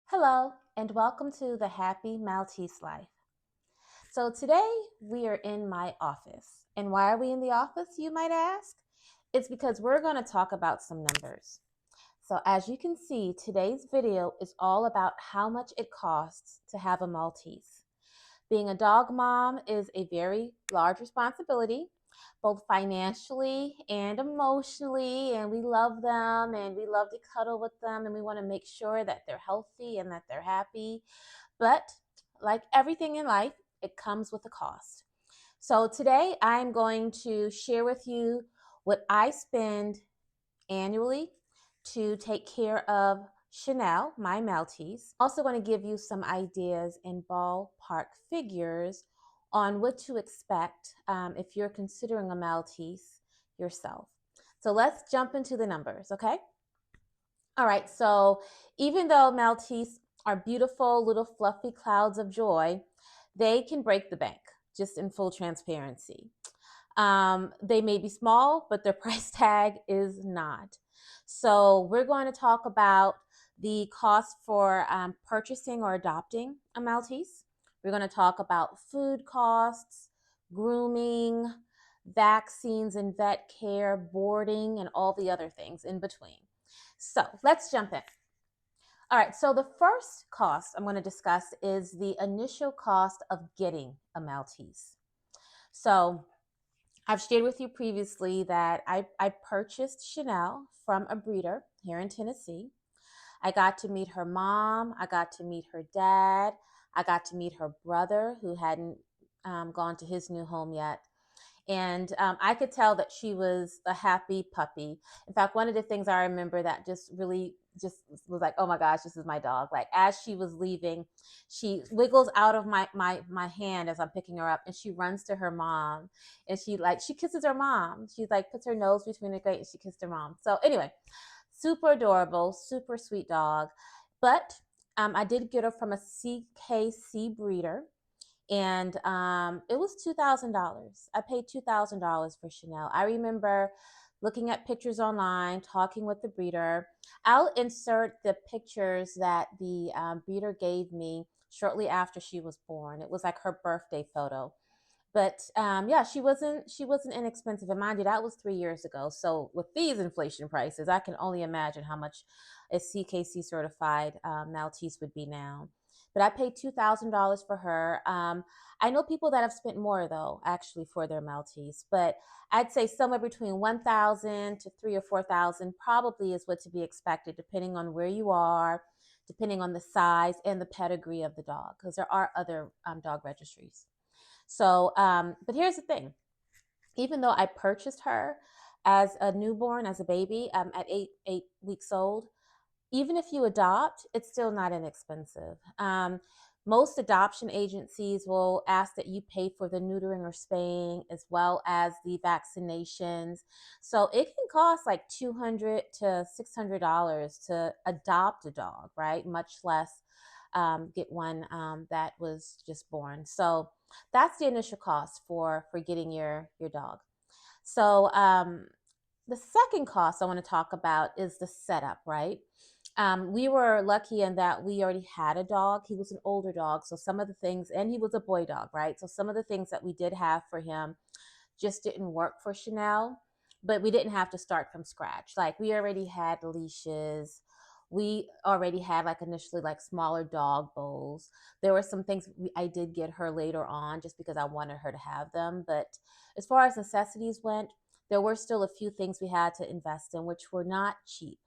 Hello, and welcome to the Happy Maltese Life. So, today we are in my office. And why are we in the office, you might ask? It's because we're going to talk about some numbers. So, as you can see, today's video is all about how much it costs to have a Maltese. Being a dog mom is a very large responsibility, both financially and emotionally, and we love them and we love to cuddle with them and we want to make sure that they're healthy and that they're happy. But like everything in life, it comes with a cost. So today I'm going to share with you what I spend annually to take care of Chanel, my Maltese. Also going to give you some ideas and ballpark figures on what to expect if you're considering a Maltese yourself. So let's jump into the numbers, okay? All right, so even though Maltese are beautiful little fluffy clouds of joy, they can break the bank, just in full transparency. They may be small, but their price tag is not. So we're going to talk about the cost for purchasing or adopting a Maltese. We're going to talk about food costs, grooming, vaccines and vet care, boarding, and all the other things in between. So let's jump in. All right, so the first cost I'm going to discuss is the initial cost of getting a Maltese. So I've shared with you previously that I purchased Chanel from a breeder here in Tennessee. I got to meet her mom. I got to meet her dad. I got to meet her brother who hadn't gone to his new home yet. And I could tell that she was a happy puppy. In fact, one of the things I remember that just really just was like, oh my gosh, this is my dog. Like as she was leaving, she wiggles out of my hand as I'm picking her up, and she runs to her mom, and she kisses her mom. She like puts her nose between her great, and she kissed her mom. So anyway, super adorable, super sweet dog. But I did get her from a CKC breeder, and it was $2,000. I paid $2,000 for Chanel. I remember looking at pictures online, talking with the breeder. I'll insert the pictures that the breeder gave me shortly after she was born. It was like her birthday photo. But yeah, she wasn't inexpensive. And mind you, that was 3 years ago. So with these inflation prices, I can only imagine how much a CKC certified Maltese would be now. But I paid $2,000 for her. I know people that have spent more though, actually, for their Maltese. But I'd say somewhere between 1,000 to 3 or 4,000 probably is what to be expected, depending on where you are, depending on the size and the pedigree of the dog, because there are other dog registries. So, but here's the thing. Even though I purchased her as a newborn, as a baby, at eight weeks old, even if you adopt, it's still not inexpensive. Most adoption agencies will ask that you pay for the neutering or spaying as well as the vaccinations. So it can cost like $200 to $600 to adopt a dog, right? Much less get one that was just born. So that's the initial cost for getting your dog. So the second cost I want to talk about is the setup, right? We were lucky in that we already had a dog. He was an older dog. So some of the things, and he was a boy dog, right? So some of the things that we did have for him just didn't work for Chanel, but we didn't have to start from scratch. Like we already had leashes. We already had like initially like smaller dog bowls. There were some things I did get her later on just because I wanted her to have them. But as far as necessities went, there were still a few things we had to invest in, which were not cheap.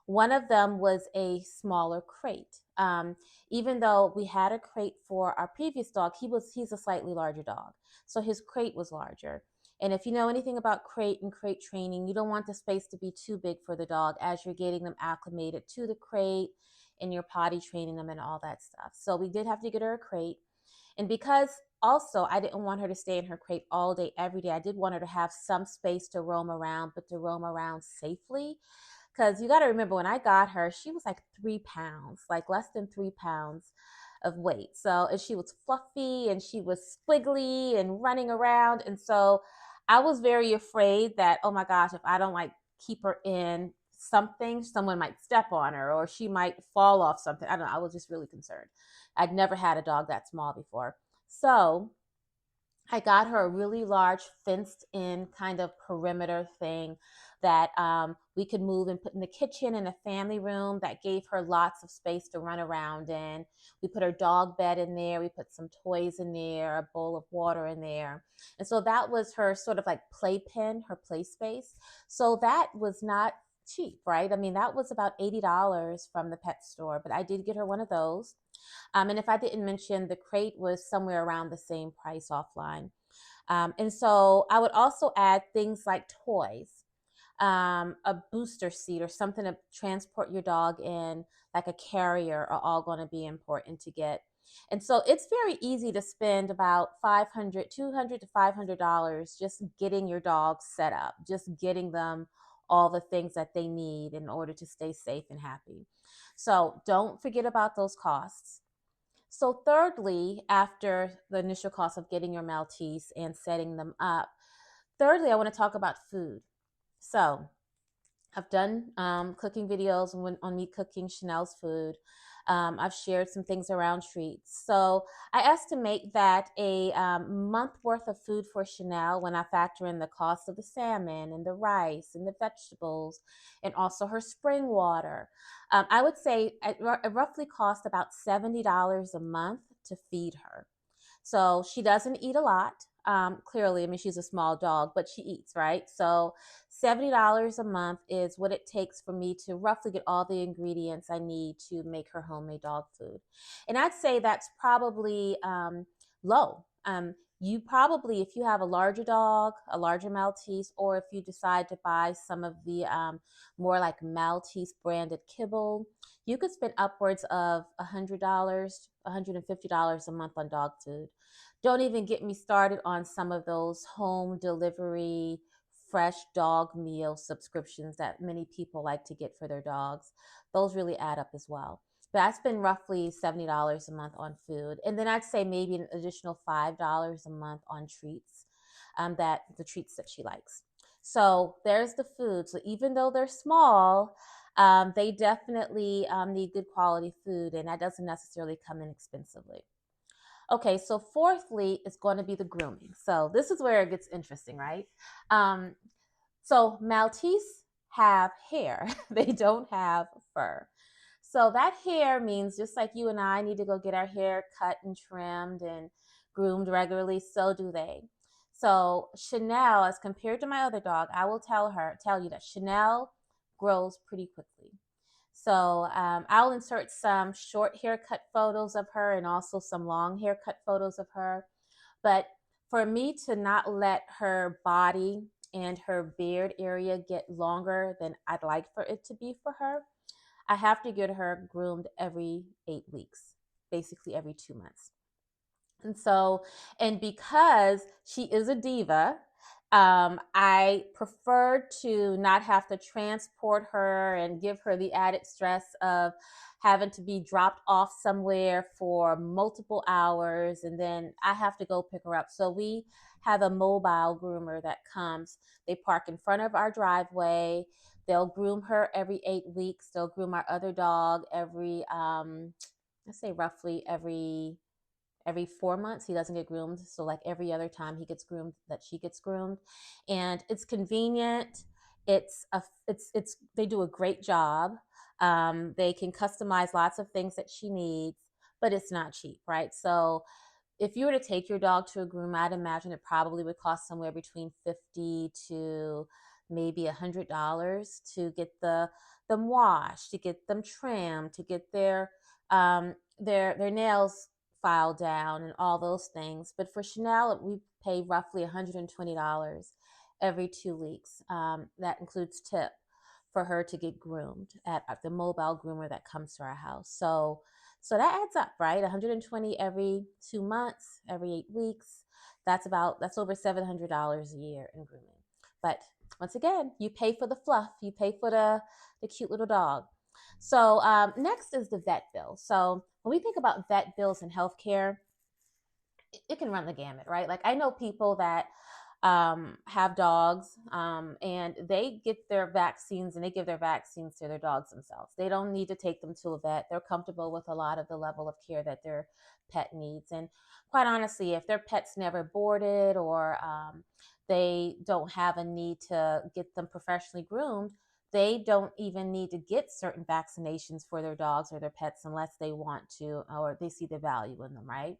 One of them was a smaller crate. Even though we had a crate for our previous dog, he's a slightly larger dog, so his crate was larger. And if you know anything about crate and crate training, you don't want the space to be too big for the dog as you're getting them acclimated to the crate and you're potty training them and all that stuff. So we did have to get her a crate. And because also I didn't want her to stay in her crate all day, every day, I did want her to have some space to roam around, but to roam around safely. Because you got to remember, when I got her, she was like 3 pounds, like less than 3 pounds of weight. So, and she was fluffy and she was squiggly and running around. And so I was very afraid that, oh my gosh, if I don't like keep her in something, someone might step on her or she might fall off something. I don't know. I was just really concerned. I'd never had a dog that small before. So I got her a really large fenced in kind of perimeter thing that we could move and put in the kitchen and a family room that gave her lots of space to run around in. We put her dog bed in there. We put some toys in there, a bowl of water in there. And so that was her sort of like playpen, her play space. So that was not cheap, right? I mean, that was about $80 from the pet store, but I did get her one of those. And if I didn't mention, the crate was somewhere around the same price offline. And so I would also add things like toys, a booster seat or something to transport your dog in, like a carrier, are all going to be important to get. And so it's very easy to spend about $200 to $500 just getting your dog set up, just getting them all the things that they need in order to stay safe and happy. So don't forget about those costs. So, thirdly, after the initial cost of getting your Maltese and setting them up, thirdly, I want to talk about food. So, I've done cooking videos on me cooking Chanel's food. I've shared some things around treats. So I estimate that a month worth of food for Chanel, when I factor in the cost of the salmon and the rice and the vegetables and also her spring water, I would say it roughly costs about $70 a month to feed her. So she doesn't eat a lot. Clearly, I mean, she's a small dog, but she eats, right? So $70 a month is what it takes for me to roughly get all the ingredients I need to make her homemade dog food. And I'd say that's probably low. You probably, if you have a larger dog, a larger Maltese, or if you decide to buy some of the more like Maltese branded kibble, you could spend upwards of $100, $150 a month on dog food. Don't even get me started on some of those home delivery fresh dog meal subscriptions that many people like to get for their dogs. Those really add up as well. But I spend roughly $70 a month on food. And then I'd say maybe an additional $5 a month on treats, that the treats that she likes. So there's the food. So even though they're small, they definitely need good quality food, and that doesn't necessarily come inexpensively. Okay, so fourthly, it's going to be the grooming. So this is where it gets interesting, right? Um, so Maltese have hair, they don't have fur. So that hair means just like you and I need to go get our hair cut and trimmed and groomed regularly, so do they. So Chanel, as compared to my other dog, I will tell you that Chanel grows pretty quickly. So I'll insert some short haircut photos of her and also some long haircut photos of her. But for me to not let her body and her beard area get longer than I'd like for it to be for her, I have to get her groomed every 8 weeks, basically every 2 months. And so, and because she is a diva, I prefer to not have to transport her and give her the added stress of having to be dropped off somewhere for multiple hours and then I have to go pick her up. So we have a mobile groomer that comes. They park in front of our driveway. They'll groom her every 8 weeks. They'll groom our other dog every, let's say roughly every 4 months. He doesn't get groomed, so like every other time he gets groomed that she gets groomed. And it's convenient. It's they do a great job. They can customize lots of things that she needs, but it's not cheap, right? So if you were to take your dog to a groom, I'd imagine it probably would cost somewhere between 50 to maybe $100 to get them washed, to get them trimmed, to get their nails filed down and all those things. But for Chanel, we pay roughly $120 every 2 weeks. That includes tip for her to get groomed at the mobile groomer that comes to our house. So that adds up, right? 120 every 2 months, every 8 weeks. That's over $700 a year in grooming. But once again, you pay for the fluff, you pay for the cute little dog. So next is the vet bill. So when we think about vet bills and healthcare, it can run the gamut, right? Like I know people that have dogs, and they get their vaccines, and they give their vaccines to their dogs themselves. They don't need to take them to a vet. They're comfortable with a lot of the level of care that their pet needs. And quite honestly, if their pet's never boarded, or they don't have a need to get them professionally groomed, they don't even need to get certain vaccinations for their dogs or their pets unless they want to, or they see the value in them, right?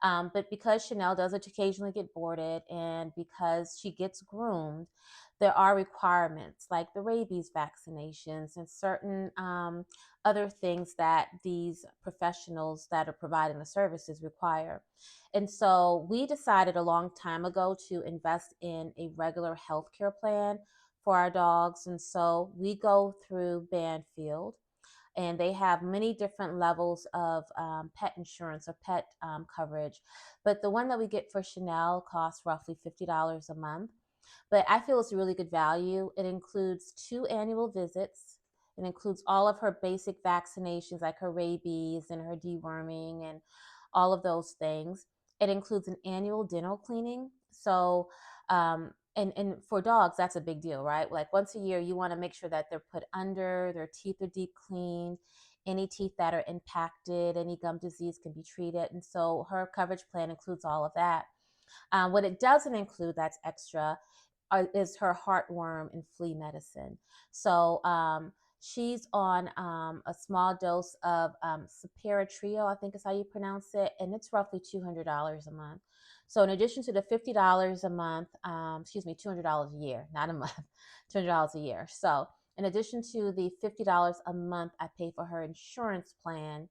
But because Chanel does occasionally get boarded, and because she gets groomed, there are requirements like the rabies vaccinations and certain other things that these professionals that are providing the services require. And so we decided a long time ago to invest in a regular healthcare plan for our dogs. And so we go through Banfield, and they have many different levels of pet insurance or pet coverage. But the one that we get for Chanel costs roughly $50 a month. But I feel it's a really good value. It includes 2 annual visits. It includes all of her basic vaccinations, like her rabies and her deworming and all of those things. It includes an annual dental cleaning. So, and for dogs, that's a big deal, right? Like once a year, you want to make sure that they're put under, their teeth are deep cleaned, any teeth that are impacted, any gum disease can be treated. And so her coverage plan includes all of that. What it doesn't include that's extra is her heartworm and flea medicine. So she's on a small dose of Trio, I think is how you pronounce it, and it's roughly $200 a month. So in addition to the $50 a month, $200 a year, not a month, $200 a year. So in addition to the $50 a month I pay for her insurance plan,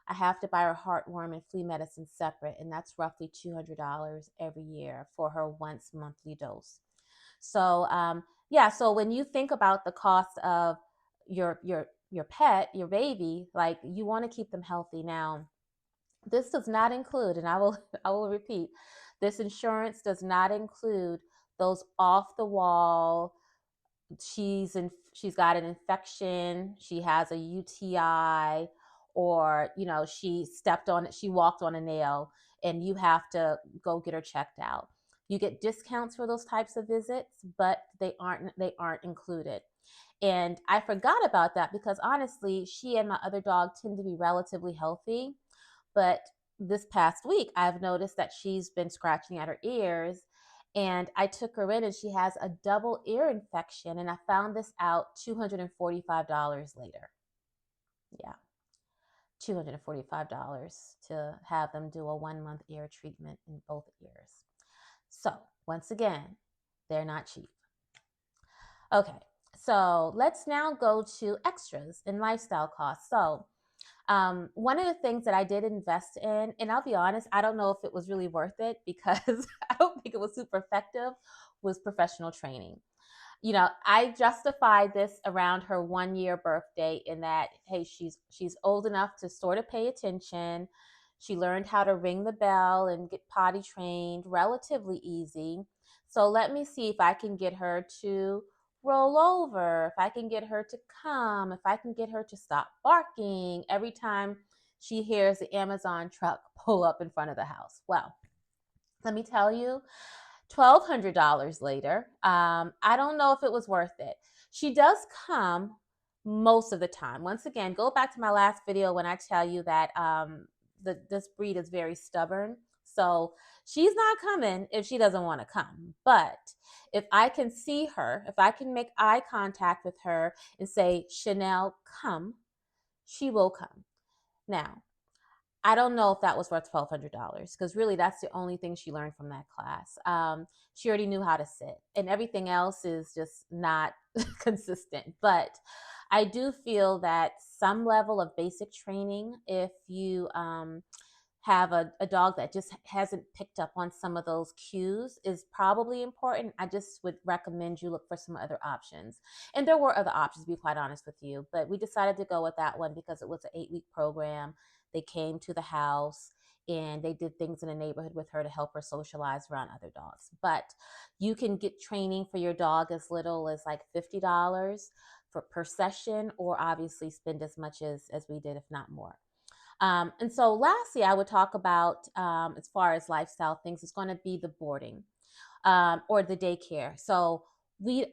I have to buy her heartworm and flea medicine separate, and that's roughly $200 every year for her once monthly dose. So yeah, so when you think about the cost of your pet, your baby, like you want to keep them healthy. Now, this does not include, and I will I will repeat, this insurance does not include those off the wall, she's got an infection, she has a UTI, or she walked on a nail, and you have to go get her checked out. You get discounts for those types of visits, but they aren't included. And I forgot about that because honestly, she and my other dog tend to be relatively healthy. But this past week, I've noticed that she's been scratching at her ears. And I took her in, and she has a double ear infection. And I found this out $245 later. Yeah, $245 to have them do a 1 month ear treatment in both ears. So, once again, they're not cheap. Okay, so let's now go to extras and lifestyle costs. So, one of the things that I did invest in, and I'll be honest, I don't know if it was really worth it because I don't think it was super effective, was professional training. I justified this around her 1 year birthday in that, hey, she's old enough to sort of pay attention. She learned how to ring the bell and get potty trained relatively easy. So let me see if I can get her to roll over, if I can get her to come, if I can get her to stop barking every time she hears the Amazon truck pull up in front of the house. Well, let me tell you, $1,200 later, I don't know if it was worth it. She does come most of the time. Once again, go back to my last video when I tell you that this breed is very stubborn. So she's not coming if she doesn't want to come. But if I can see her, if I can make eye contact with her and say, Chanel, come, she will come. Now, I don't know if that was worth $1,200 because really that's the only thing she learned from that class. She already knew how to sit, and everything else is just not consistent. But I do feel that some level of basic training, if you have a dog that just hasn't picked up on some of those cues, is probably important. I just would recommend you look for some other options. And there were other options, to be quite honest with you, but we decided to go with that one because it was an 8-week program. They came to the house and they did things in the neighborhood with her to help her socialize around other dogs. But you can get training for your dog as little as like $50 per session, or obviously spend as much as we did, if not more. And so lastly, I would talk about, as far as lifestyle things, it's going to be the boarding. or the daycare. So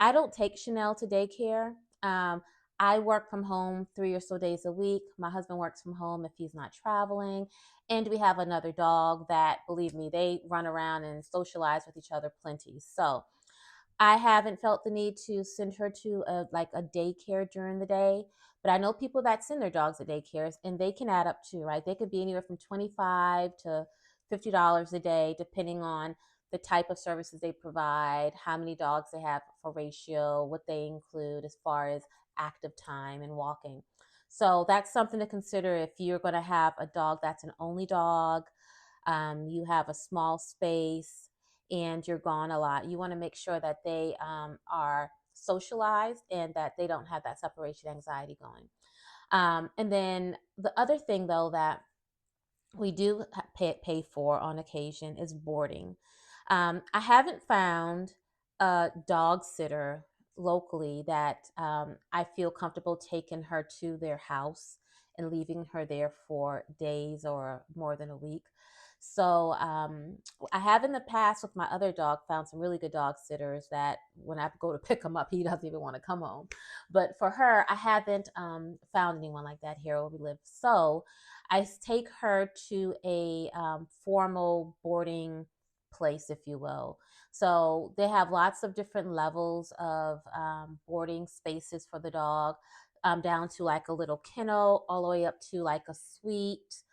I don't take Chanel to daycare. Um, I work from home 3 or so days a week. My husband works from home if he's not traveling. And we have another dog that, believe me, they run around and socialize with each other plenty. So I haven't felt the need to send her to a daycare during the day, but I know people that send their dogs to daycares, and they can add up too, right? They could be anywhere from $25 to $50 a day, depending on the type of services they provide, how many dogs they have for ratio, what they include as far as active time and walking. So that's something to consider if you're going to have a dog that's an only dog. You have a small space and you're gone a lot. You want to make sure that they are socialized and that they don't have that separation anxiety going. And then the other thing, though, that we do pay for on occasion is boarding. I haven't found a dog sitter locally that I feel comfortable taking her to their house and leaving her there for days or more than a week. So I have in the past with my other dog found some really good dog sitters that when I go to pick him up, he doesn't even want to come home. But for her, I haven't found anyone like that here where we live. So I take her to a formal boarding place, if you will. So they have lots of different levels of boarding spaces for the dog, down to like a little kennel, all the way up to like a suite,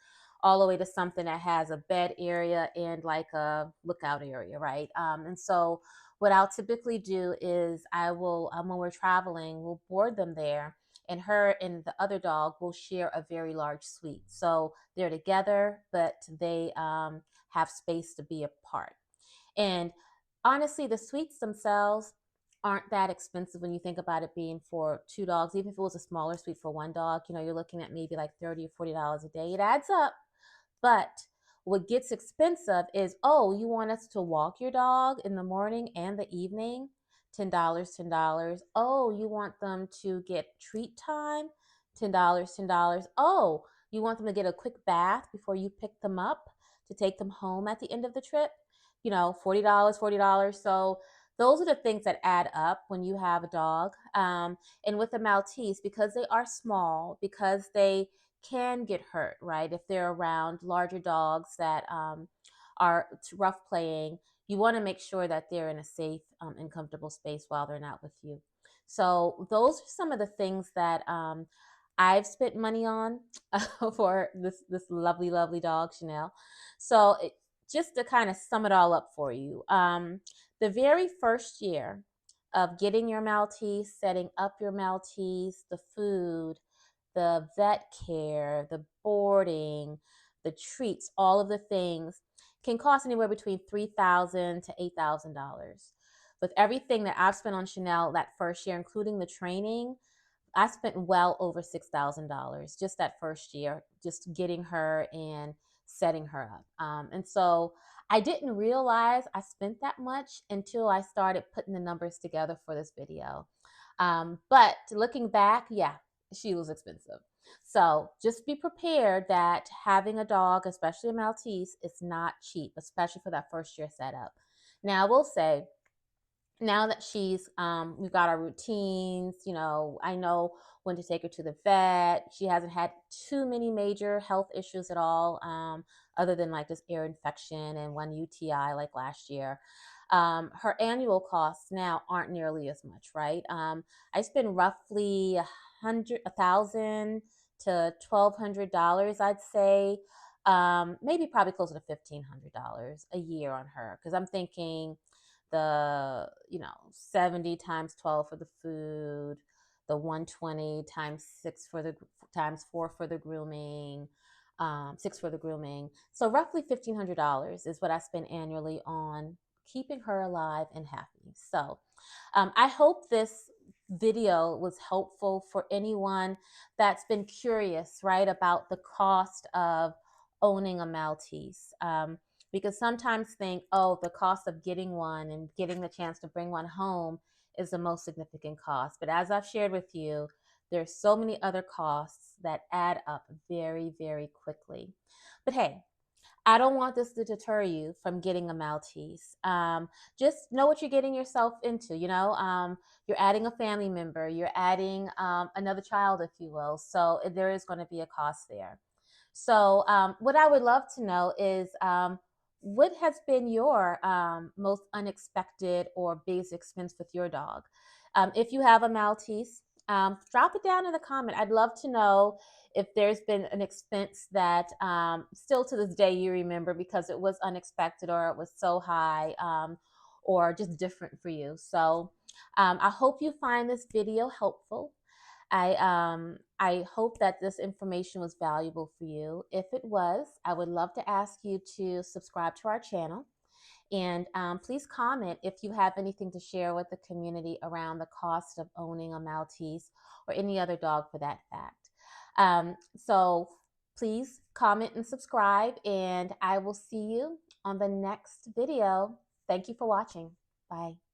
all the way to something that has a bed area and like a lookout area, right? And so what I'll typically do is I will, when we're traveling, we'll board them there, and her and the other dog will share a very large suite. So they're together, but they have space to be apart. And honestly, the suites themselves aren't that expensive when you think about it being for two dogs. Even if it was a smaller suite for one dog, you're looking at maybe like $30 or $40 a day. It adds up. But what gets expensive is, oh, you want us to walk your dog in the morning and the evening? $10, $10. Oh, you want them to get treat time? $10, $10. Oh, you want them to get a quick bath before you pick them up to take them home at the end of the trip? $40, $40. So those are the things that add up when you have a dog. And with the Maltese, because they are small, because they can get hurt, right? If they're around larger dogs that are rough playing, you want to make sure that they're in a safe and comfortable space while they're not with you. So those are some of the things that I've spent money on for this lovely, lovely dog, Chanel. So just to kind of sum it all up for you, the very first year of getting your Maltese, setting up your Maltese, the food, the vet care, the boarding, the treats, all of the things can cost anywhere between $3,000 to $8,000. With everything that I've spent on Chanel that first year, including the training, I spent well over $6,000 just that first year, just getting her and setting her up. And so I didn't realize I spent that much until I started putting the numbers together for this video. But looking back, yeah, she was expensive. So just be prepared that having a dog, especially a Maltese, is not cheap, especially for that first year setup. Now, I will say, now that we've got our routines, I know when to take her to the vet. She hasn't had too many major health issues at all, other than like this ear infection and one UTI like last year. Her annual costs now aren't nearly as much, right? I spend roughly $1,000 to $1,200, I'd say. Maybe probably closer to $1,500 a year on her, because I'm thinking the 70 times 12 for the food, the 120 times 6 for the times 4 for the grooming, 6 for the grooming. So roughly $1,500 is what I spend annually on keeping her alive and happy. So I hope this video was helpful for anyone that's been curious, right, about the cost of owning a Maltese. Because sometimes think, oh, the cost of getting one and getting the chance to bring one home is the most significant cost. But as I've shared with you, there's so many other costs that add up very, very quickly. But hey, I don't want this to deter you from getting a Maltese. Just know what you're getting yourself into. You're adding a family member, you're adding another child, if you will. So there is going to be a cost there. So, what I would love to know is what has been your most unexpected or biggest expense with your dog? If you have a Maltese, drop it down in the comment. I'd love to know if there's been an expense that still to this day you remember because it was unexpected or it was so high or just different for you. So, I hope you find this video helpful. I hope that this information was valuable for you. If it was, I would love to ask you to subscribe to our channel. And please comment if you have anything to share with the community around the cost of owning a Maltese or any other dog for that fact. So please comment and subscribe, and I will see you on the next video. Thank you for watching. Bye.